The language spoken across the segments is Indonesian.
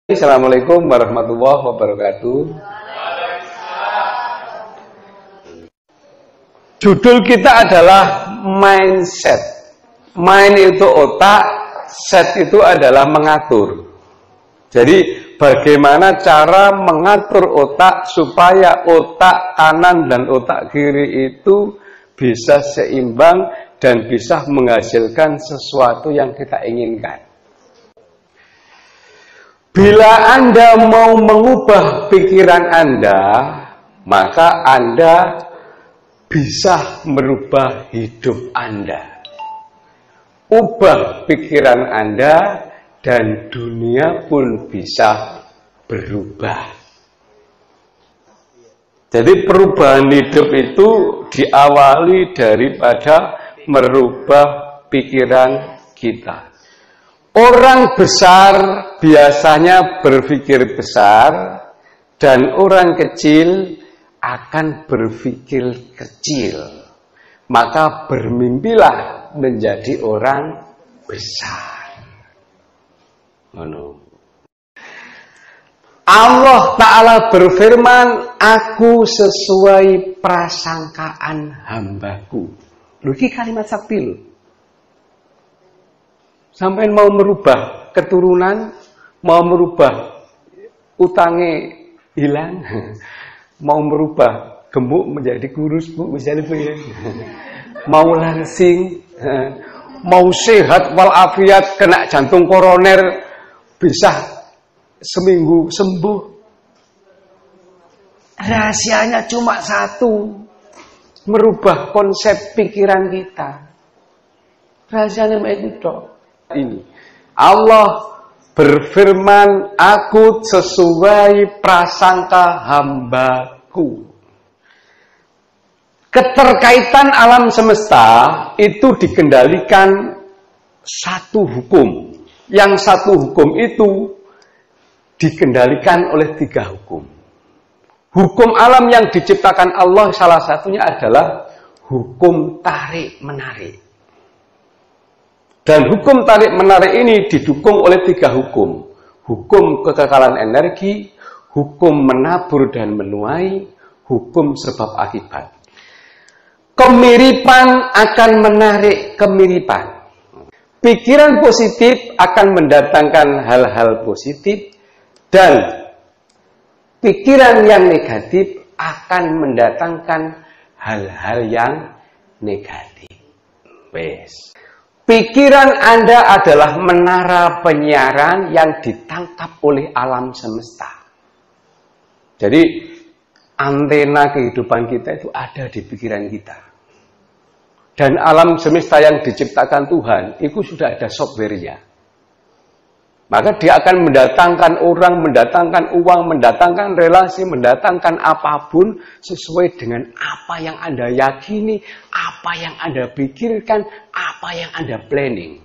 Assalamualaikum warahmatullahi wabarakatuh. Judul kita adalah mindset. Mind itu otak, set itu adalah mengatur. Jadi bagaimana cara mengatur otak supaya otak kanan dan otak kiri itu bisa seimbang dan bisa menghasilkan sesuatu yang kita inginkan. Bila Anda mau mengubah pikiran Anda, maka Anda bisa merubah hidup Anda. Ubah pikiran Anda dan dunia pun bisa berubah. Jadi perubahan hidup itu diawali daripada merubah pikiran kita. Orang besar biasanya berpikir besar dan orang kecil akan berpikir kecil. Maka bermimpilah menjadi orang besar. Allah Ta'ala berfirman, aku sesuai prasangkaan hambaku. Ini kalimat sakti loh. Sampai mau merubah keturunan, mau merubah utangnya hilang, mau merubah gemuk menjadi kurus, bu, misalnya bu ya. Mau langsing, mau sehat walafiat, kena jantung koroner, bisa seminggu sembuh. Rahasianya cuma satu, merubah konsep pikiran kita. Rahasianya itu ini. Allah berfirman, aku sesuai prasangka hambaku. Keterkaitan alam semesta itu dikendalikan satu hukum. Yang satu hukum itu dikendalikan oleh tiga hukum. Hukum alam yang diciptakan Allah salah satunya adalah hukum tarik-menarik. Dan hukum tarik-menarik ini didukung oleh tiga hukum. Hukum kekekalan energi, hukum menabur dan menuai, hukum sebab akibat. Kemiripan akan menarik kemiripan. Pikiran positif akan mendatangkan hal-hal positif, dan pikiran yang negatif akan mendatangkan hal-hal yang negatif. Wes. Pikiran Anda adalah menara penyiaran yang ditangkap oleh alam semesta. Jadi antena kehidupan kita itu ada di pikiran kita. Dan alam semesta yang diciptakan Tuhan itu sudah ada software-nya. Maka dia akan mendatangkan orang, mendatangkan uang, mendatangkan relasi, mendatangkan apapun sesuai dengan apa yang Anda yakini, apa yang Anda pikirkan, apa yang Anda planning.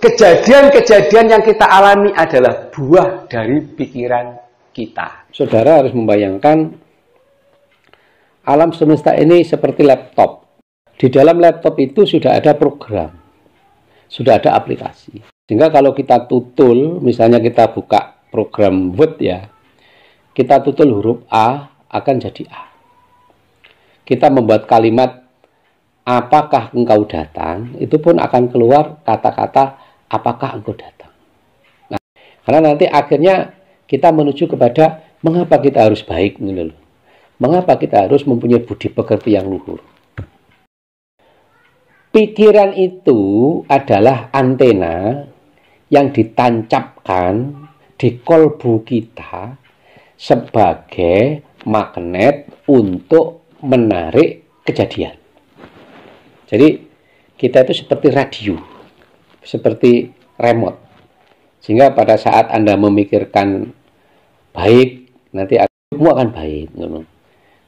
Kejadian-kejadian yang kita alami adalah buah dari pikiran kita. Saudara harus membayangkan alam semesta ini seperti laptop. Di dalam laptop itu sudah ada program, sudah ada aplikasi. Sehingga kalau kita tutul, misalnya kita buka program Word ya, kita tutul huruf A akan jadi A. Kita membuat kalimat apakah engkau datang, itu pun akan keluar kata-kata apakah engkau datang. Nah, karena nanti akhirnya kita menuju kepada mengapa kita harus baik, mengapa kita harus mempunyai budi pekerti yang luhur. Pikiran itu adalah antena yang ditancapkan di kolbu kita sebagai magnet untuk menarik kejadian. Jadi kita itu seperti radio, seperti remote. Sehingga pada saat Anda memikirkan baik, nanti hidupmu akan baik.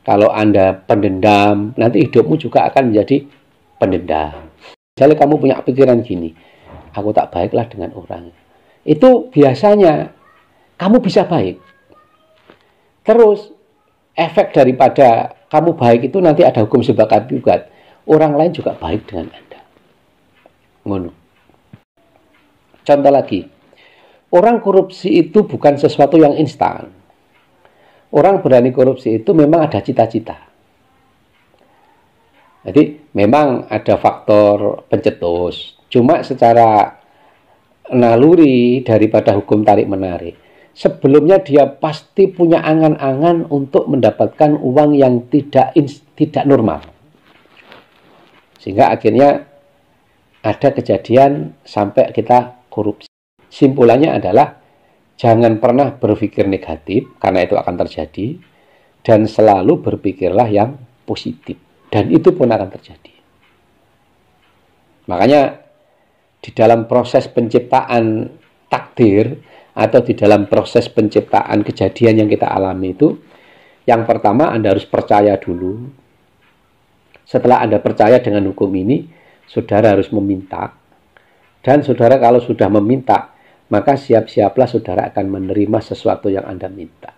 Kalau Anda pendendam, nanti hidupmu juga akan menjadi pendendam. Misalnya kamu punya pikiran gini, aku tak baiklah dengan orang. Itu biasanya kamu bisa baik. Terus efek daripada kamu baik itu nanti ada hukum sebab akibat. Orang lain juga baik dengan Anda. Contoh lagi, orang korupsi itu bukan sesuatu yang instan. Orang berani korupsi itu memang ada cita-cita. Jadi memang ada faktor pencetus. Cuma secara naluri daripada hukum tarik-menarik, sebelumnya dia pasti punya angan-angan untuk mendapatkan uang yang tidak normal. Sehingga akhirnya ada kejadian sampai kita korupsi. Simpulannya adalah jangan pernah berpikir negatif, karena itu akan terjadi, dan selalu berpikirlah yang positif, dan itu pun akan terjadi. Makanya di dalam proses penciptaan takdir, atau di dalam proses penciptaan kejadian yang kita alami itu, yang pertama Anda harus percaya dulu. Setelah Anda percaya dengan hukum ini, saudara harus meminta. Dan saudara kalau sudah meminta, maka siap-siaplah saudara akan menerima sesuatu yang Anda minta.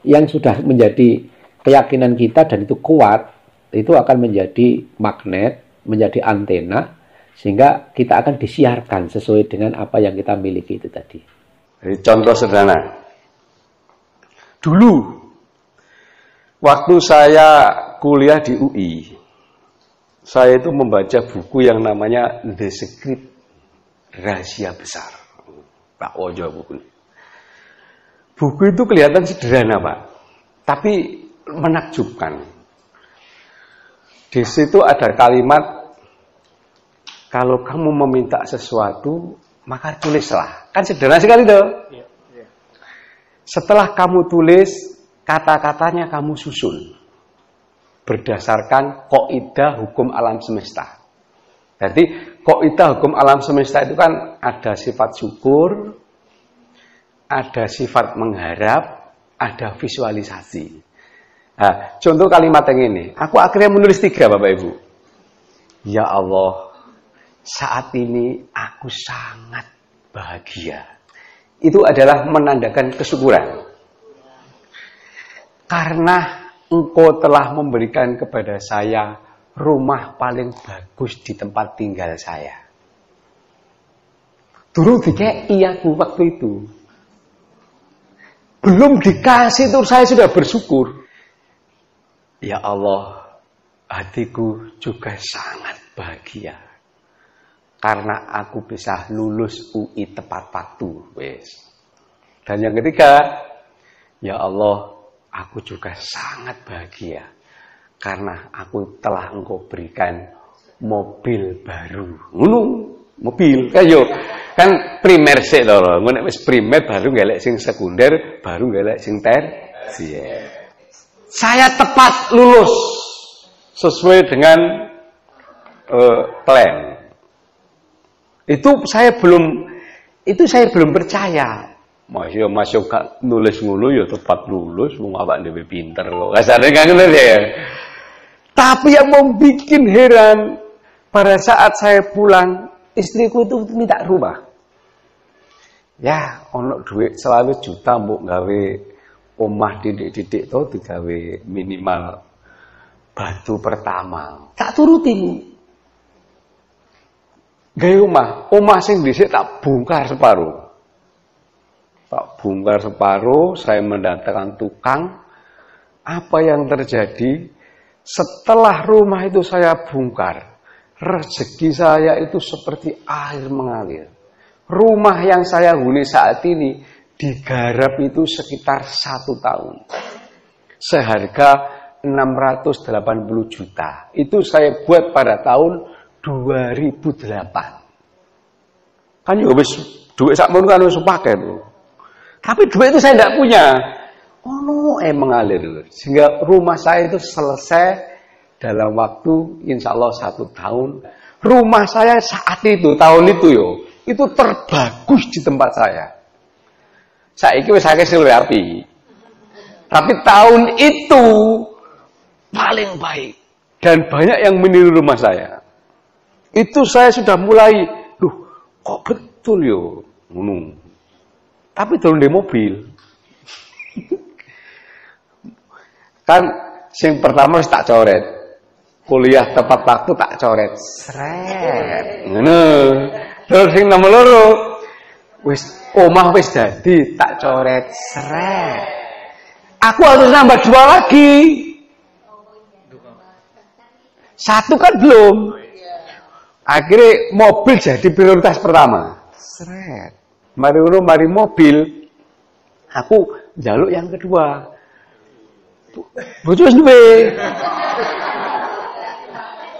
Yang sudah menjadi keyakinan kita dan itu kuat, itu akan menjadi magnet, menjadi antena, sehingga kita akan disiarkan sesuai dengan apa yang kita miliki itu tadi. Jadi contoh sederhana. Dulu, waktu saya kuliah di UI, saya itu membaca buku yang namanya The Secret, Rahasia Besar. Pak Wojo buku. Buku itu kelihatan sederhana, Pak, tapi menakjubkan. Di situ ada kalimat, kalau kamu meminta sesuatu, maka tulislah. Kan sederhana sekali tuh. Setelah kamu tulis, kata-katanya kamu susun. Berdasarkan kaidah hukum alam semesta. Jadi kaidah hukum alam semesta itu kan ada sifat syukur, ada sifat mengharap, ada visualisasi. Nah, contoh kalimat yang ini. Aku akhirnya menulis 3, Bapak Ibu. Ya Allah, saat ini aku sangat bahagia. Itu adalah menandakan kesyukuran. Karena Engkau telah memberikan kepada saya rumah paling bagus di tempat tinggal saya. Durung dikei aku waktu itu. Belum dikasih itu saya sudah bersyukur. Ya Allah, hatiku juga sangat bahagia. Karena aku bisa lulus UI tepat waktu. Wes. Dan yang ketiga, ya Allah, aku juga sangat bahagia. Karena aku telah Engkau berikan mobil baru. Mobil. Kan primer sik to lho. Nek wis primer baru ngelek sing sekunder, baru ngelek sing tersier. Saya tepat lulus sesuai dengan plan. Itu saya belum percaya. Masuk gak nulis ngono ya tepat lulus, wong awak dhewe pinter kok. Kasane kan ngono ya. Tapi yang membuat heran, pada saat saya pulang, istriku itu minta rumah. Ya, ono duit 100 juta mbok gawe omah didik-didik to digawe minimal batu pertama. Tak turuti. Gawe omah sing dhisik tak bongkar separuh. Tak bongkar separuh, saya mendatangkan tukang. Apa yang terjadi? Setelah rumah itu saya bongkar, rezeki saya itu seperti air mengalir. Rumah yang saya huni saat ini digarap itu sekitar 1 tahun. Seharga 680 juta. Itu saya buat pada tahun 2008. Kan ya wis duit sakmono kan wis pakai tuh. Tapi duit itu saya tidak punya. Mengalir. Sehingga rumah saya itu selesai dalam waktu insya Allah 1 tahun. Rumah saya saat itu, tahun itu itu terbagus di tempat saya. Saiki wis akeh sing luwih apik. Tapi tahun itu paling baik dan banyak yang meniru rumah saya. Itu saya sudah mulai, kok betul ngono. Tapi turun di mobil. Kan sing pertama wis tak coret. Kuliah tepat waktu tak coret. Sret. Ngono. Terus sing nomor loro omah wis dadi, tak coret seret. Aku harus nambah 2 lagi. 1 kan belum. Akhirnya mobil jadi prioritas pertama. Seret. Mari mobil. Aku njaluk yang kedua. Bojo wis duwe.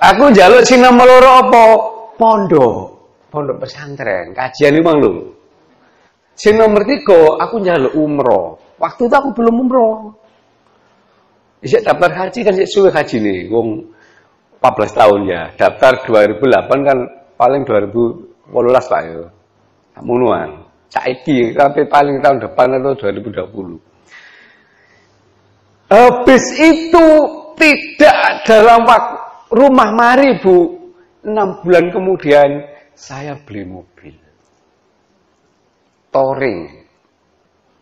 Aku njaluk sing nomor 2 apa? Pondok pesantren. Kajian iki mang lho. Sing nomor 3 aku njaluk umroh. Waktu itu aku belum umroh. Isik daftar haji kan sik suwe hajine. Wong 14 tahun ya. Daftar 2008 kan paling 2018 Pak ya. Munuan. Saiki sampai paling tahun depan atau 2020. Habis itu tidak dalam waktu rumah mari Bu, 6 bulan kemudian saya beli mobil touring.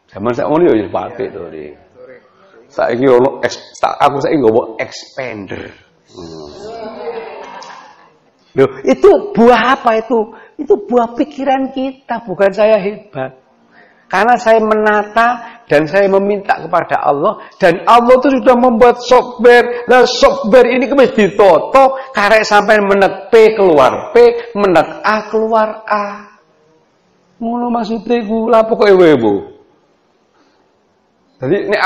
Zaman saya ngono ya pakai touring. Saiki ono aku saiki nggowo expander. Loh, itu buah apa itu? Itu buah pikiran kita, bukan saya hebat. Karena saya menata dan saya meminta kepada Allah, dan Allah itu sudah membuat software. Nah, software ini kemis ditoto, karek sampai menek P keluar P, menek A keluar A. Ngono maksudnya ku, lah pokoke Bu. Jadi ini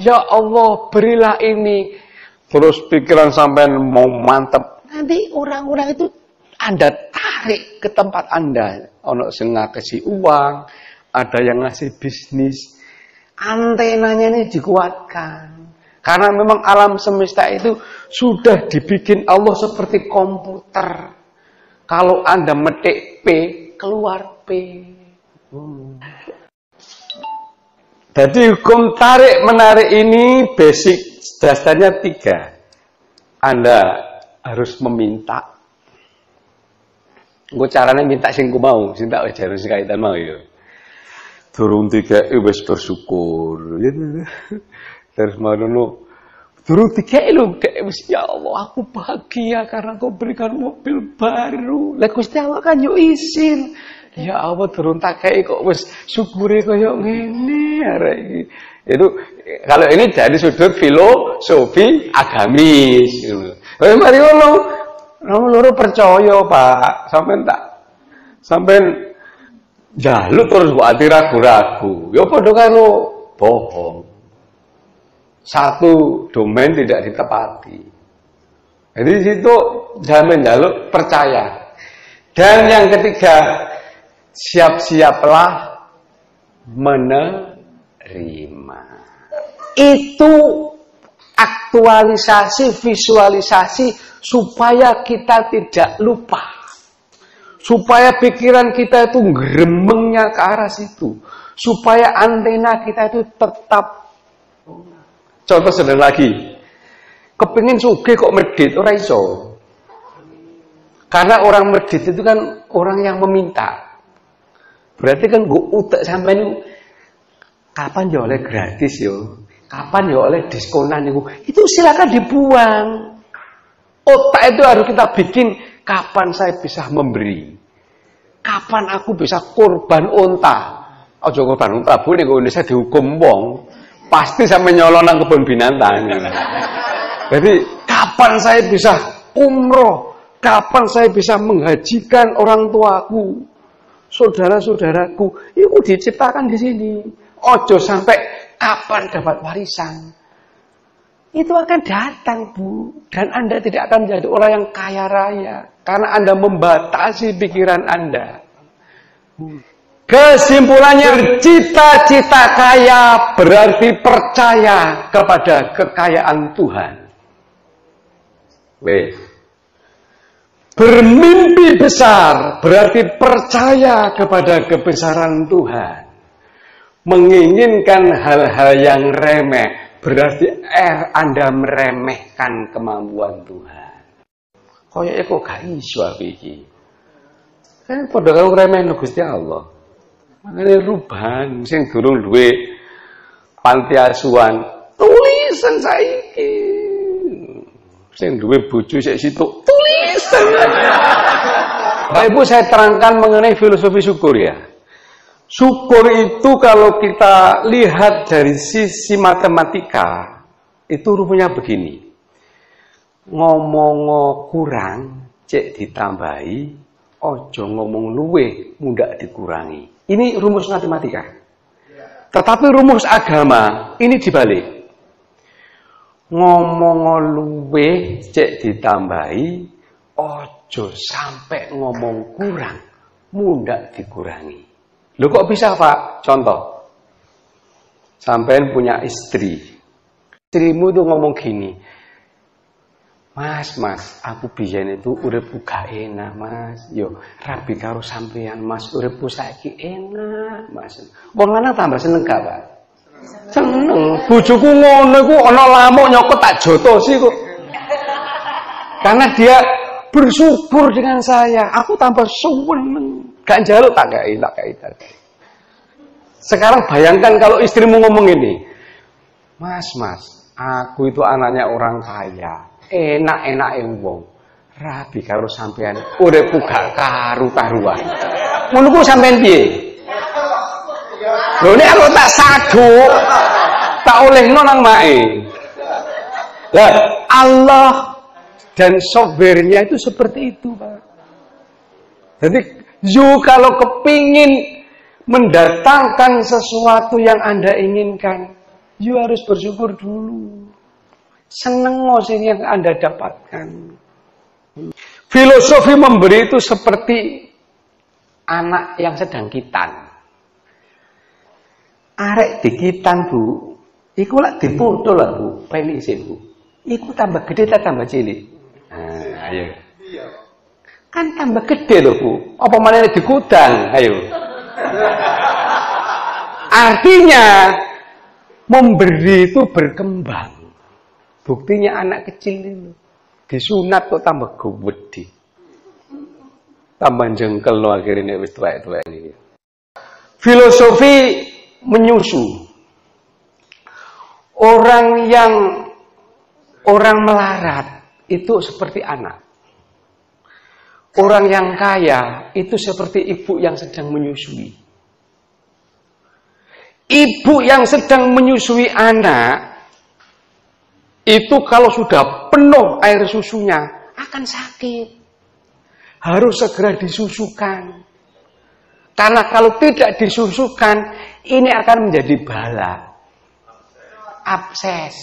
ya Allah berilah ini. Terus pikiran sampai mau mantep. Nanti orang-orang itu Anda tarik ke tempat Anda. Ono sing ngasih uang, ada yang ngasih bisnis. Antenanya ini dikuatkan. Karena memang alam semesta itu sudah dibikin Allah seperti komputer. Kalau Anda metik P, keluar P. Jadi hukum tarik menarik ini basic dasarnya 3. Anda harus meminta. Gue caranya minta sing ku mau, sing tak wajar sing kaitan mau ya. Durung 3 wis bersyukur. Terus marono durung 3 lho wis ya Allah aku bahagia karena Kau berikan mobil baru. Lah Gusti Allah kan yo izin. Ya Allah durung tak kei kok wis syukure kaya ngene arek iki. Itu kalau ini dari sudut filosofi agamis gitu. Mari ngono. Loro percaya, Pak. Sampean njaluk terus mbok ati ragu-ragu. Ya padha karo bohong. Satu domain tidak ditepati. Jadi situ jangan njaluk percaya. Dan yang ketiga, siap-siaplah menerima. Itu aktualisasi, visualisasi supaya kita tidak lupa. Supaya pikiran kita itu gremengnya ke arah situ. Supaya antena kita itu tetap. Contoh sederhana lagi. Kepingin sugih kok medit, ora iso. Karena orang medit itu kan orang yang meminta. Berarti kan gue utek sampai ini. Kapan ya oleh gratis yo? Kapan ya oleh diskonan itu silakan dibuang. Otak itu harus kita bikin. Kapan saya bisa memberi? Kapan aku bisa korban unta? Ojo korban unta, boleh kok Indonesia dihukum wong. Pasti sampai nyolong nang kebun binatang. Jadi kapan saya bisa umroh? Kapan saya bisa menghajikan orang tuaku? Saudara-saudaraku, itu diciptakan di sini. Ojo sampai kapan dapat warisan. Itu akan datang, Bu. Dan Anda tidak akan menjadi orang yang kaya raya. Karena Anda membatasi pikiran Anda. Kesimpulannya, cita-cita kaya berarti percaya kepada kekayaan Tuhan. Bermimpi besar berarti percaya kepada kebesaran Tuhan. Menginginkan hal-hal yang remeh berarti Anda meremehkan kemampuan Tuhan. Kaya kok gak iso iki. Kan padha karo remehno Gusti Allah. Makane ruban sing durung duwe panti asuhan, tulisan saiki. Sing duwe bojo sik situ, tulisan. Bapak Ibu, saya terangkan mengenai filosofi syukur ya. Syukur itu kalau kita lihat dari sisi matematika, itu rumusnya begini. Ngomong kurang, cek ditambahi, ojo ngomong luwe, mundak dikurangi. Ini rumus matematika. Tetapi rumus agama, ini dibalik. Ngomong luwe, cek ditambahi, ojo sampai ngomong kurang, mundak dikurangi. Loh kok bisa, Pak? Contoh. Sampean punya istri. Istrimu tuh ngomong gini. Mas, aku biyen itu uripku gak enak, Mas. Yo, rabi karo sampean, Mas. Uripku saiki enak, Mas. Wong lanang tambah seneng gak, Pak? Seneng. Bojoku ngono iku ana lamuk nyokot tak jotosi kok. Karena dia bersyukur dengan saya. Aku tambah seneng. Gak njaluk tak kei. Sekarang bayangkan kalau istrimu ngomong ini. Mas, aku itu anaknya orang kaya. Enak-enake wong. Rabi karo sampean uripku gak karu-karuan. Ngono ku sampean piye? Lho nek aku tak saduk, tak olehno nang mae. Lah Allah dan softwarenya itu seperti itu, Pak. Jadi kalau kepingin mendatangkan sesuatu yang Anda inginkan, harus bersyukur dulu. Seneng sing yang Anda dapatkan. Filosofi memberi itu seperti anak yang sedang kitan. Arek dikitan, Bu. Iku lak dipotol lah, Bu. Penisin, Bu. Iku tambah gede tak tambah cilik. Nah, ayo. Kan tambah gede loh, Bu. Apa mana digudang? Ayo. Artinya memberi itu berkembang. Buktinya anak kecil itu disunat kok tambah gede. Tambah jengkel lo akhirnya wis tuwek-tuwek ini. Filosofi menyusu. Orang melarat itu seperti anak. Orang yang kaya itu seperti ibu yang sedang menyusui. Ibu yang sedang menyusui anak itu kalau sudah penuh air susunya akan sakit. Harus segera disusukan. Karena kalau tidak disusukan, ini akan menjadi bala. Abses.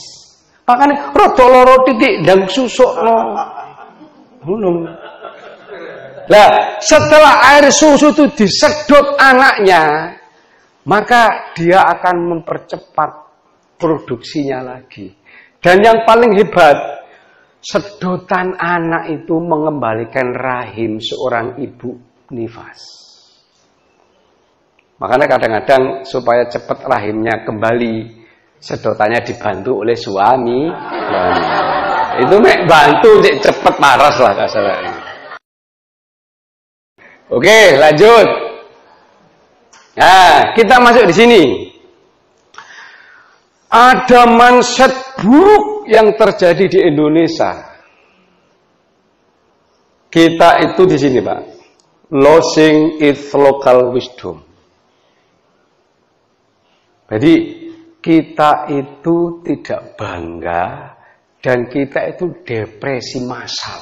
Makanya rada loro titik ndang susukno. Ngono. Lah, setelah air susu itu disedot anaknya, maka dia akan mempercepat produksinya lagi. Dan yang paling hebat, sedotan anak itu mengembalikan rahim seorang ibu nifas. Makanya kadang-kadang supaya cepat rahimnya kembali, sedotannya dibantu oleh suami. Itu mek bantu cepet paras lah kasarnya. Oke, lanjut. Nah, kita masuk di sini. Ada mindset buruk yang terjadi di Indonesia. Kita itu di sini, Pak. Losing its local wisdom. Jadi kita itu tidak bangga dan kita itu depresi massal.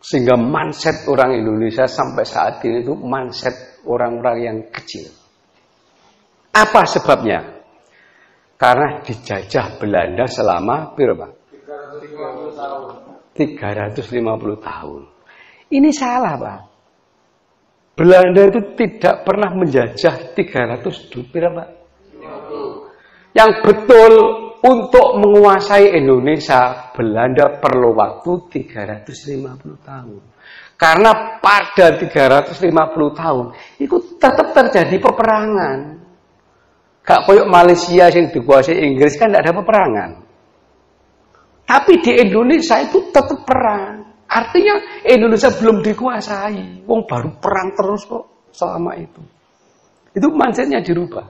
Sehingga mindset orang Indonesia sampai saat ini itu mindset orang-orang yang kecil. Apa sebabnya? Karena dijajah Belanda selama berapa? 350 tahun. 350 tahun. Ini salah, Pak. Belanda itu tidak pernah menjajah 300 berapa? 50. Yang betul untuk menguasai Indonesia, Belanda perlu waktu 350 tahun. Karena pada 350 tahun itu tetap terjadi peperangan. Gak koyok Malaysia yang dikuasai Inggris kan tidak ada peperangan. Tapi di Indonesia itu tetap perang. Artinya Indonesia belum dikuasai. Wong baru perang terus kok selama itu. Itu mindsetnya dirubah.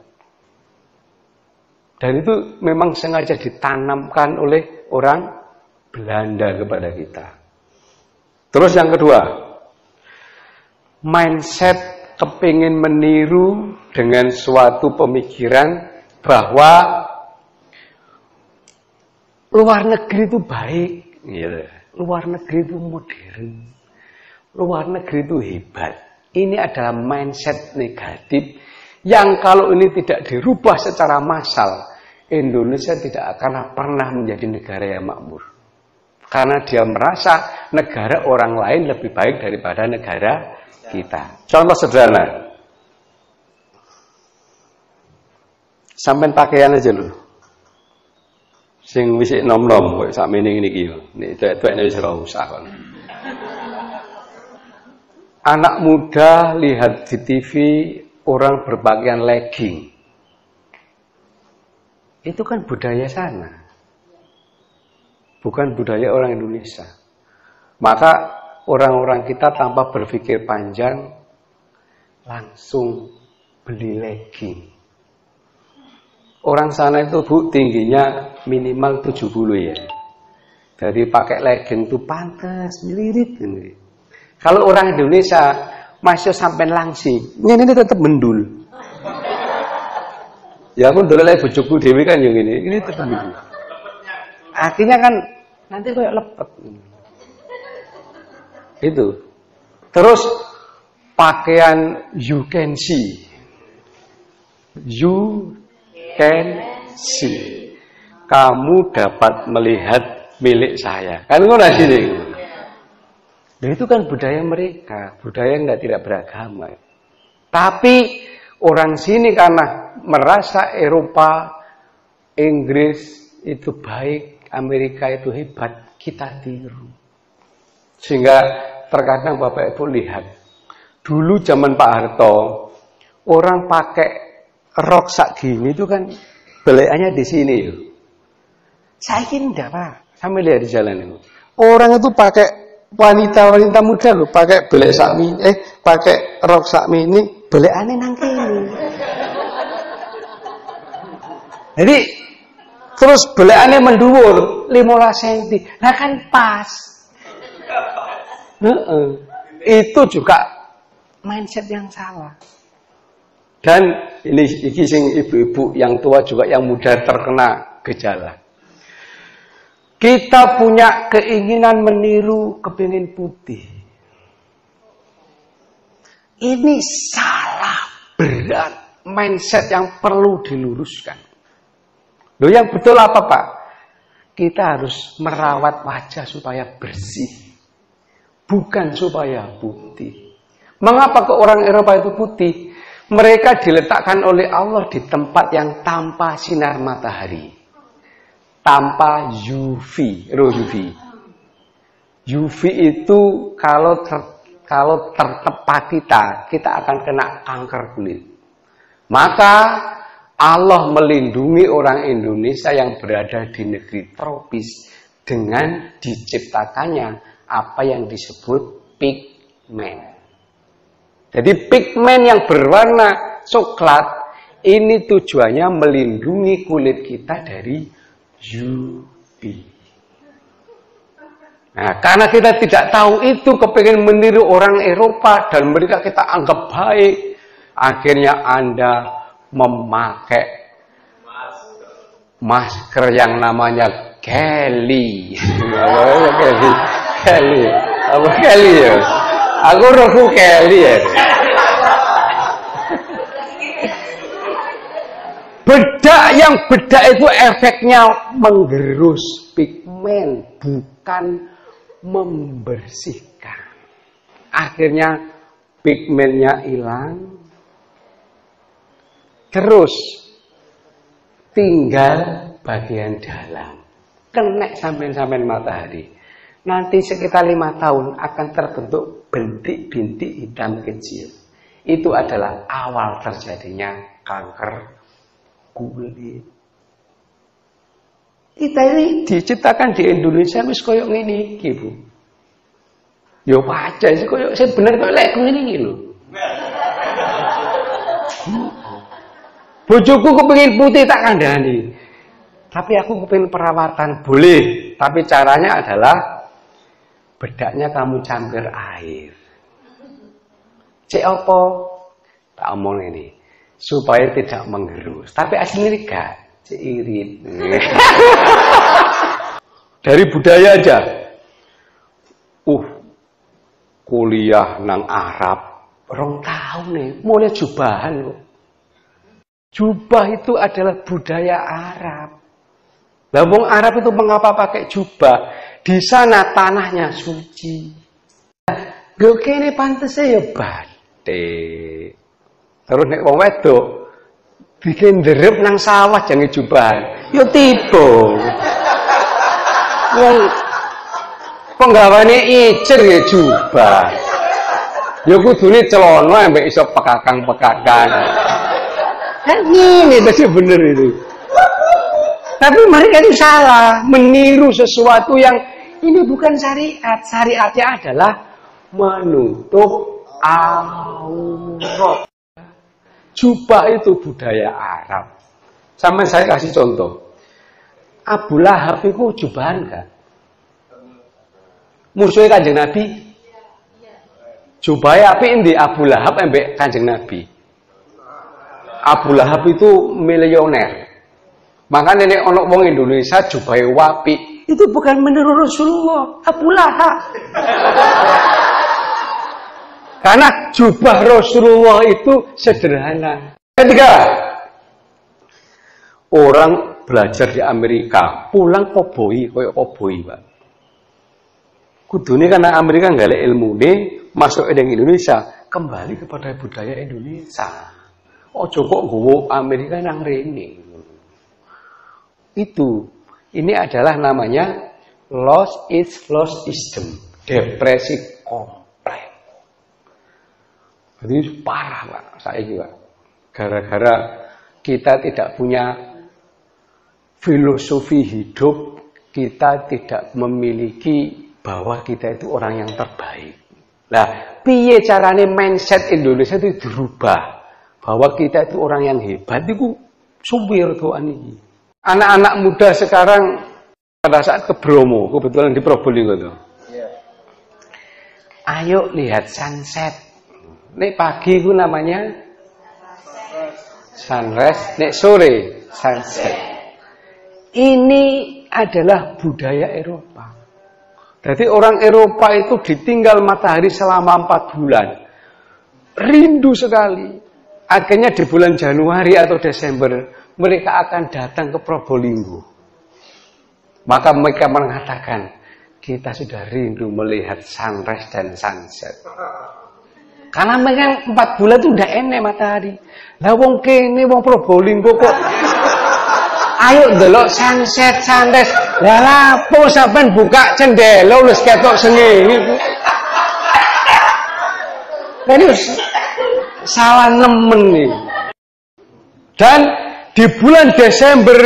Dan itu memang sengaja ditanamkan oleh orang Belanda kepada kita. Terus yang kedua, mindset kepingin meniru dengan suatu pemikiran bahwa luar negeri itu baik, gitu. Luar negeri itu modern, luar negeri itu hebat. Ini adalah mindset negatif yang kalau ini tidak dirubah secara massal, Indonesia tidak akan pernah menjadi negara yang makmur. Karena dia merasa negara orang lain lebih baik daripada negara kita. Contoh sederhana. Sampai pakaian aja lho. Sing wis nom-nom kok sakmene ngene iki yo. Nek tuwek-tuwekne wis ora usah kon. Anak muda lihat di TV orang berpakaian legging. Itu kan budaya sana. Bukan budaya orang Indonesia. Maka orang-orang kita tanpa berpikir panjang langsung beli legging. Orang sana itu Bu tingginya minimal 70 ya. Jadi pakai legging itu pantas, melirit ini. Kalau orang Indonesia masih sampai langsing, ini tetap mendul. Ya aku dulu lagi bojoku dewi kan yang ini tetap mendul. Akhirnya kan nanti kayak lepet. Itu. Terus pakaian you can see. You can see. Kamu dapat melihat milik saya. Kan ngono sini. Nah, itu kan budaya mereka, budaya yang tidak beragama. Tapi orang sini karena merasa Eropa, Inggris itu baik, Amerika itu hebat, kita tiru. Sehingga terkadang Bapak Ibu lihat, dulu zaman Pak Harto, orang pakai rok sak gini itu kan belekannya di sini. Saya kira enggak Pak, sampai lihat di jalan itu. Orang itu pakai wanita-wanita muda loh pakai belek sakmi, pakai rok sakmi ini belekane nang kene. Jadi terus belekane mendhuwur 15 cm. Nah kan pas. Itu juga mindset yang salah. Dan iki sing ibu-ibu yang tua juga yang muda terkena gejala. Kita punya keinginan meniru kepingin putih. Ini salah berat mindset yang perlu diluruskan. Loh yang betul apa Pak? Kita harus merawat wajah supaya bersih. Bukan supaya putih. Mengapa ke orang Eropa itu putih? Mereka diletakkan oleh Allah di tempat yang tanpa sinar matahari. Tanpa UV. UV itu kalau tertepa kita akan kena kanker kulit. Maka Allah melindungi orang Indonesia yang berada di negeri tropis dengan diciptakannya apa yang disebut pigmen. Jadi pigmen yang berwarna coklat ini tujuannya melindungi kulit kita dari UV. Nah, karena kita tidak tahu itu, kepengen meniru orang Eropa dan mereka kita anggap baik, akhirnya Anda memakai masker yang namanya Kelly. Kelly. Apa Kelly ya? Aku rohku Kelly ya. Bedak itu efeknya menggerus pigmen, bukan membersihkan. Akhirnya pigmennya hilang. Terus tinggal bagian dalam. Kena sampai matahari. Nanti sekitar 5 tahun akan terbentuk bintik-bintik hitam kecil. Itu adalah awal terjadinya kanker kulit. Kita ini diciptakan di Indonesia wis koyo ngene iki, Bu. Yo pancen sih koyo sing bener koyo lek ngene iki lho. Bojoku kepengin putih tak kandhani. Tapi aku kepengin perawatan boleh, tapi caranya adalah bedaknya kamu campur air. Cek apa? tak omong ini supaya tidak menggerus. Tapi aslinya gak seirit. Dari budaya aja. Kuliah nang Arab 2 tahun nih, mulai jubahan kok. Jubah itu adalah budaya Arab. Lah wong Arab itu mengapa pakai jubah? Di sana tanahnya suci. Lho kene pantese ya batik. Terus nek wong wedok bikin nderep nang sawah jange jubahan. Yo tiba. Wong penggawane icer ya jubah. Ya kudune celana ambek iso pekakang-pekakang. Kan ini pasti bener itu. Tapi mereka itu salah, meniru sesuatu yang ini bukan syariat. Syariatnya adalah menutup aurat. Jubah itu budaya Arab. Sama saya kasih contoh. Abu Lahab itu jubahan enggak? Musuhnya Kanjeng Nabi. Jubahnya api endi Abu Lahab ambek Kanjeng Nabi. Abu Lahab itu milioner. Makanya nek ono wong Indonesia jubahnya wapi, itu bukan meniru Rasulullah, Abu Lahab. Karena jubah Rasulullah itu sederhana. Ketiga, orang belajar di Amerika, pulang koboi, koyo koboi, Pak. Kudune karena Amerika nggak ada ilmu nih, masuk ke Indonesia, kembali kepada budaya Indonesia. Ojo kok gowo Amerika nang rene. Ini adalah namanya lost system, depresi komplek. Jadi parah Pak, saya juga. Gara-gara kita tidak punya filosofi hidup, kita tidak memiliki bahwa kita itu orang yang terbaik. Nah, piye carane mindset Indonesia itu dirubah? Bahwa kita itu orang yang hebat, itu sumpir tuan ini. Anak-anak muda sekarang pada saat ke Bromo, kebetulan di Probolinggo tuh. Ayo lihat sunset. Nek pagi itu namanya sunrise, nek sore sunset. Ini adalah budaya Eropa. Jadi orang Eropa itu ditinggal matahari selama 4 bulan. Rindu sekali. Akhirnya di bulan Januari atau Desember mereka akan datang ke Probolinggo. Maka mereka mengatakan, kita sudah rindu melihat sunrise dan sunset. Karena mereka 4 bulan itu udah enek matahari. Lah wong kene wong Probolinggo kok ayo ndelok sunset sunrise. Lah lapo sampean buka cendela wis ketok sengenge. Ini salah nemen nih. Dan di bulan Desember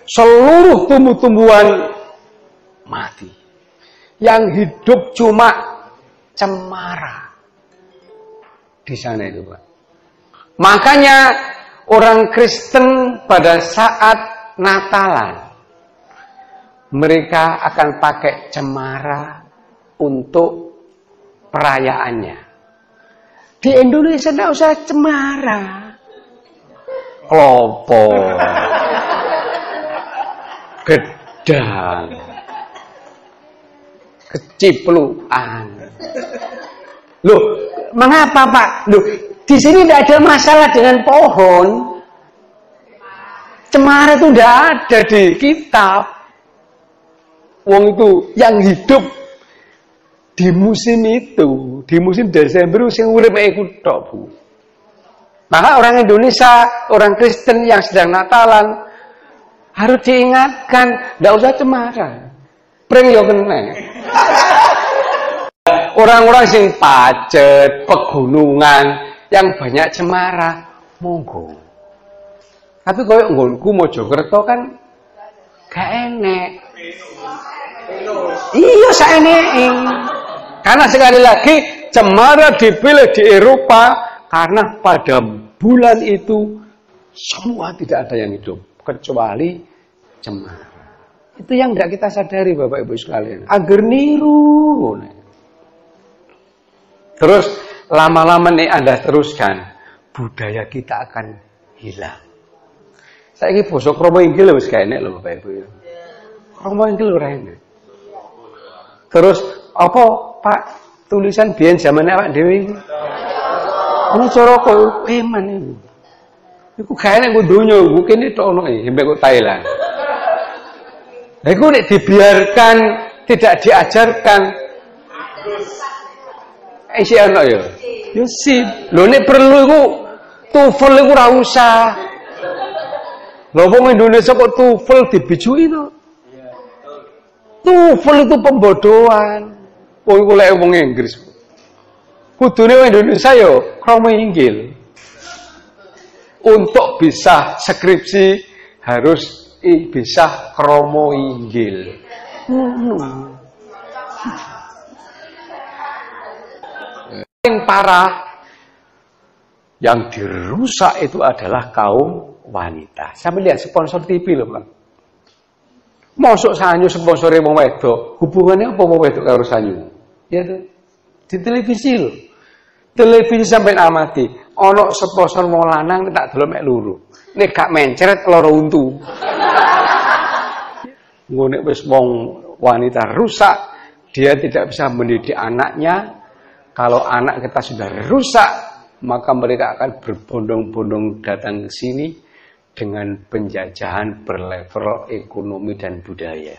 seluruh tumbuh-tumbuhan mati. Yang hidup cuma cemara di sana itu, Pak. Makanya orang Kristen pada saat Natalan mereka akan pakai cemara untuk perayaannya. Di Indonesia tidak usah cemara. Klopo. Gedang. Kecipluan. Loh, mengapa Pak? Loh, di sini tidak ada masalah dengan pohon. Cemara itu tidak ada di kitab. Wong itu yang hidup di musim itu, di musim Desember sing urip iku tok, Bu. Maka orang Indonesia, orang Kristen yang sedang Natalan harus diingatkan, tidak usah cemara. Pring yo kena. Orang-orang sing pacet, pegunungan yang banyak cemara, monggo. Tapi koyo nggonku Mojokerto kan gak enek. Iya saeneke. Karena sekali lagi cemara dipilih di Eropa karena pada bulan itu semua tidak ada yang hidup kecuali cemara. Itu yang tidak kita sadari Bapak Ibu sekalian. Agar niru. Terus lama-lama nih Anda teruskan. budaya kita akan hilang. Saiki basa krama inggil wis gak enek lho Bapak Ibu. Krama inggil ora enek. Terus apa Pak tulisan biyen zaman awak dhewe iki? Ono cara kok eman iku. Iku gak enek nggo donya, iku kene tok ono sampe kok Thailand. Lah iku nek dibiarkan tidak diajarkan isi ana ya. Ya sip. Lho nek perlu iku TOEFL iku ora usah. Lho wong Indonesia kok TOEFL dibijui to? TOEFL itu pembodohan. Wong iku lek wong Inggris. Kudune wong Indonesia yo krama inggil. Untuk bisa skripsi harus bisa krama inggil. Yang parah yang dirusak itu adalah kaum wanita. Sampai lihat sponsor TV loh, Bang. Mosok sanyu sponsore wong wedok. Hubungannya apa wong wedok karo sanyu? Ya tuh. Di televisi loh. Televisi sampai amati. Ono sponsor wong lanang tak delok mek luru. Nek gak mencret lara untu. Ngene wis wong wanita rusak, dia tidak bisa mendidik anaknya. Kalau anak kita sudah rusak, maka mereka akan berbondong-bondong datang ke sini dengan penjajahan berlevel ekonomi dan budaya.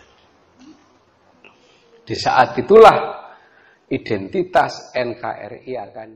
Di saat itulah identitas NKRI akan